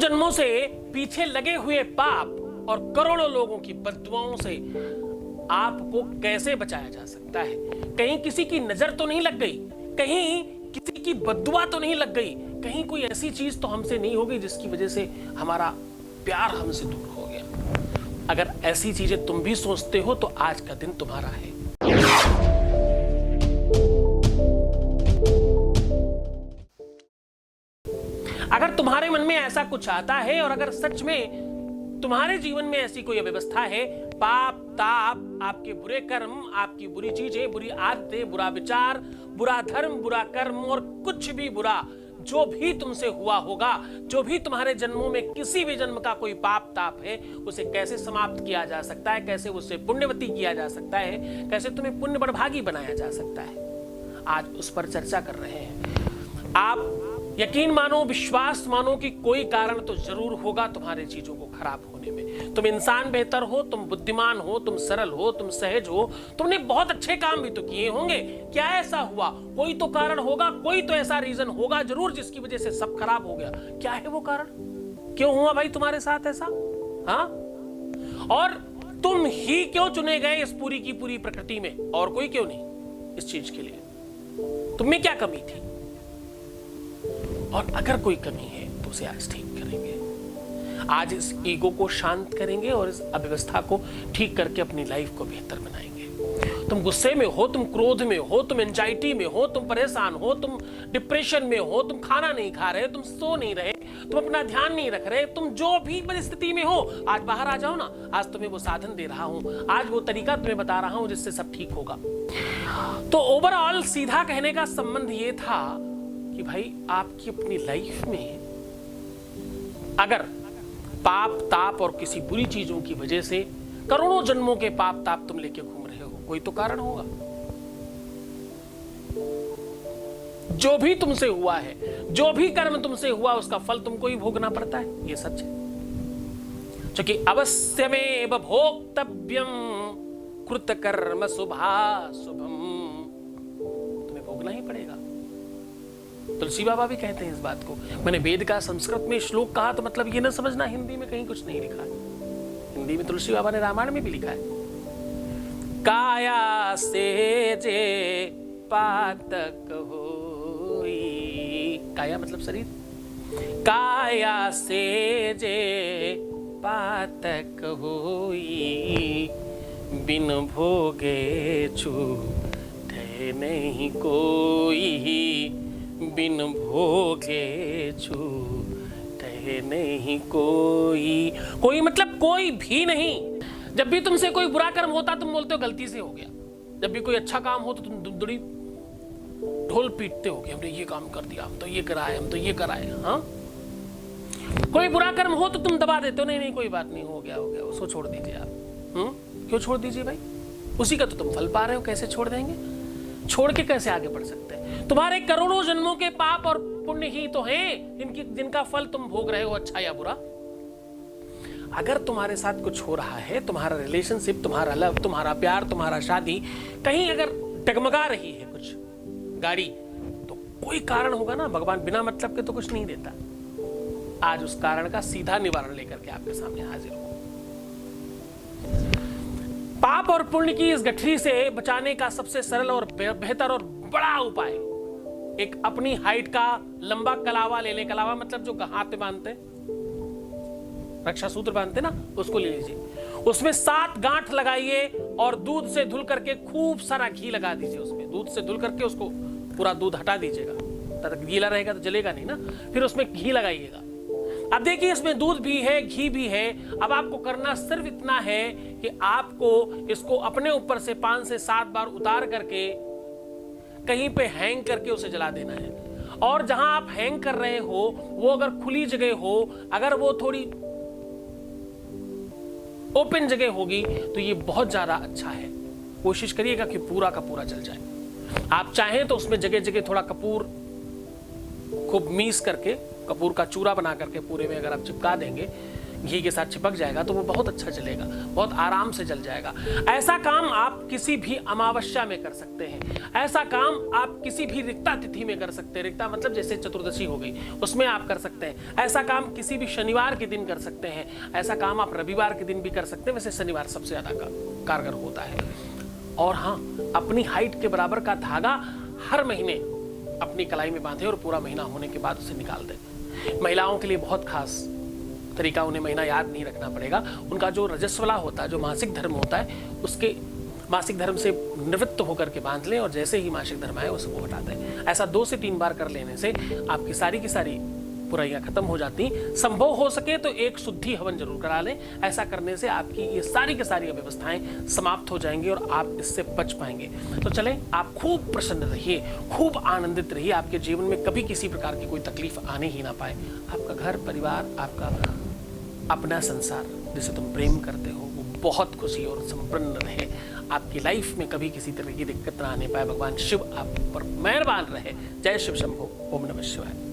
जन्मों से पीछे लगे हुए पाप और करोड़ों लोगों की बद्दुआओं से आपको कैसे बचाया जा सकता है? कहीं किसी की नजर तो नहीं लग गई, कहीं किसी की बद्दुआ तो नहीं लग गई, कहीं कोई ऐसी चीज तो हमसे नहीं हो गई जिसकी वजह से हमारा प्यार हमसे दूर हो गया। अगर ऐसी चीजें तुम भी सोचते हो तो आज का दिन तुम्हारा है। अगर तुम्हारे मन में ऐसा कुछ आता है और अगर सच में तुम्हारे जीवन में ऐसी कोई अव्यवस्था है, पाप ताप, आपके बुरे कर्म, आपकी बुरी चीजें, बुरी आदतें, बुरा विचार, बुरा धर्म, बुरा कर्म और कुछ भी बुरा जो भी तुमसे हुआ होगा, जो भी तुम्हारे जन्मों में किसी भी जन्म का कोई पाप ताप है, उसे कैसे समाप्त किया जा सकता है, कैसे उसे पुण्यवती किया जा सकता है, कैसे तुम्हें पुण्य बड़भागी बनाया जा सकता है, आज उस पर चर्चा कर रहे हैं। आप यकीन मानो, विश्वास मानो कि कोई कारण तो जरूर होगा तुम्हारे चीजों को खराब होने में। तुम इंसान बेहतर हो, तुम बुद्धिमान हो, तुम सरल हो, तुम सहज हो, तुमने बहुत अच्छे काम भी तो किए होंगे। क्या ऐसा हुआ? कोई तो कारण होगा, कोई तो ऐसा रीजन होगा जरूर जिसकी वजह से सब खराब हो गया। क्या है वो कारण? क्यों हुआ भाई तुम्हारे साथ ऐसा? हाँ, और तुम ही क्यों चुने गए इस पूरी की पूरी प्रकृति में, और कोई क्यों नहीं इस चीज के लिए? तुम में क्या कमी थी? और अगर कोई कमी है तो उसे आज ठीक करेंगे। आज इस ईगो को शांत करेंगे और इस अव्यवस्था को ठीक करके अपनी लाइफ को बेहतर बनाएंगे। तुम गुस्से में हो, तुम क्रोध में हो, तुम एंजाइटी में हो, तुम परेशान हो, तुम डिप्रेशन में हो, तुम खाना नहीं खा रहे, तुम सो नहीं रहे, तुम अपना ध्यान नहीं रख रहे, तुम जो भी परिस्थिति में हो, आज बाहर आ जाओ ना। आज तुम्हें वो साधन दे रहा हूं, आज वो तरीका तुम्हें बता रहा हूं जिससे सब ठीक होगा। तो ओवरऑल सीधा कहने का संबंध ये था कि भाई आपकी अपनी लाइफ में अगर पाप ताप और किसी बुरी चीजों की वजह से करोड़ों जन्मों के पाप ताप तुम लेके घूम रहे हो, कोई तो कारण होगा। जो भी तुमसे हुआ है, जो भी कर्म तुमसे हुआ, उसका फल तुमको ही भोगना पड़ता है, ये सच है। क्योंकि अवश्यमेव भोक्तव्यम कृत कर्म शुभाशुभम, तुम्हें भोगना ही पड़ेगा। तुलसी बाबा भी कहते हैं इस बात को। मैंने वेद का संस्कृत में श्लोक कहा तो मतलब ये ना समझना हिंदी में कहीं कुछ नहीं लिखा है। हिंदी में तुलसी बाबा ने रामायण में भी लिखा है, काया से जे पातक होई। काया मतलब शरीर, काया से जे पातक होई, बिन भोगे छूटे नहीं कोई, बिन भोगे छूटे नहीं कोई। कोई मतलब कोई भी नहीं। जब भी तुमसे कोई बुरा कर्म होता तुम बोलते हो गलती से हो गया, जब भी कोई अच्छा काम हो तो तुम दुड़ी ढोल पीटते हो कि हमने ये काम कर दिया, हम तो ये कराए, हम तो ये कराए। हाँ, कोई बुरा कर्म हो तो तुम दबा देते हो, नहीं नहीं कोई बात नहीं, हो गया उसको छोड़ दीजिए आप। क्यों छोड़ दीजिए भाई? उसी का तो तुम फल पा रहे हो, कैसे छोड़ देंगे? छोड़ के कैसे आगे बढ़ सकते हैं? तुम्हारे करोड़ों जन्मों के पाप और पुण्य ही तो हैं जिनका फल तुम भोग रहे हो, अच्छा या बुरा। अगर तुम्हारे साथ कुछ हो रहा है, तुम्हारा रिलेशनशिप, तुम्हारा लव, तुम्हारा प्यार, तुम्हारा शादी कहीं अगर डगमगा रही है कुछ गाड़ी, तो कोई कारण होगा ना। भगवान बिना मतलब के तो कुछ नहीं देता। आज उस कारण का सीधा निवारण लेकर के आपके सामने हाजिर हूं। पाप और पुण्य की इस गठरी से बचाने का सबसे सरल और बेहतर और बड़ा उपाय, एक अपनी हाइट का लंबा कलावा ले ले। कलावा मतलब जो हाथ में बांधते, रक्षा सूत्र बांधते ना, उसको ले लीजिए। उसमें 7 गांठ लगाइए और दूध से धुल करके खूब सारा घी लगा दीजिए उसमें। दूध से धुल करके उसको पूरा दूध हटा दीजिएगा, तब गीला रहेगा तो जलेगा नहीं ना। फिर उसमें घी लगाइएगा। अब देखिए इसमें दूध भी है, घी भी है। अब आपको करना सिर्फ इतना है कि आपको इसको अपने ऊपर से 5 से 7 बार उतार करके कहीं पे हैंग करके उसे जला देना है। और जहां आप हैंग कर रहे हो वो अगर खुली जगह हो, अगर वो थोड़ी ओपन जगह होगी तो ये बहुत ज्यादा अच्छा है। कोशिश करिएगा कि पूरा का पूरा जल जाए। आप चाहें तो उसमें जगह जगह थोड़ा कपूर खूब मीस करके, कपूर का चूरा बना करके पूरे में अगर आप चिपका देंगे, घी के साथ चिपक जाएगा तो वो बहुत अच्छा जलेगा, बहुत आराम से जल जाएगा। ऐसा काम आप किसी भी अमावस्या में कर सकते हैं। ऐसा काम आप किसी भी रिक्ता तिथि में कर सकते हैं। रिक्ता मतलब जैसे चतुर्दशी हो गई, उसमें आप कर सकते हैं। ऐसा काम किसी भी शनिवार के दिन कर सकते हैं। ऐसा काम आप रविवार के दिन भी कर सकते हैं। वैसे शनिवार सबसे ज्यादा कारगर होता है। और हाँ, अपनी हाइट के बराबर का धागा हर महीने अपनी कलाई में बांधे और पूरा महीना होने के बाद उसे निकाल दें। महिलाओं के लिए बहुत खास तरीका, उन्हें महीना याद नहीं रखना पड़ेगा। उनका जो रजस्वला होता है, जो मासिक धर्म होता है, उसके मासिक धर्म से निवृत्त होकर के बांध लें और जैसे ही मासिक धर्म आए उसको हटा दें। ऐसा 2 से 3 बार कर लेने से आपकी सारी की सारी बुराइयां खत्म हो जाती। संभव हो सके तो एक शुद्धि हवन जरूर करा लें। ऐसा करने से आपकी ये सारी की सारी अव्यवस्थाएं समाप्त हो जाएंगी और आप इससे बच पाएंगे। तो चलें, आप खूब प्रसन्न रहिए, खूब आनंदित रहिए। आपके जीवन में कभी किसी प्रकार की कोई तकलीफ आने ही ना पाए। आपका घर परिवार, आपका अपना संसार जिसे तुम प्रेम करते हो, वो बहुत खुशी और संपन्न रहे। आपकी लाइफ में कभी किसी तरह की दिक्कत ना आने पाए। भगवान शिव आप पर मेहरबान रहे। जय शिव शंभो। ओम नमः शिवाय।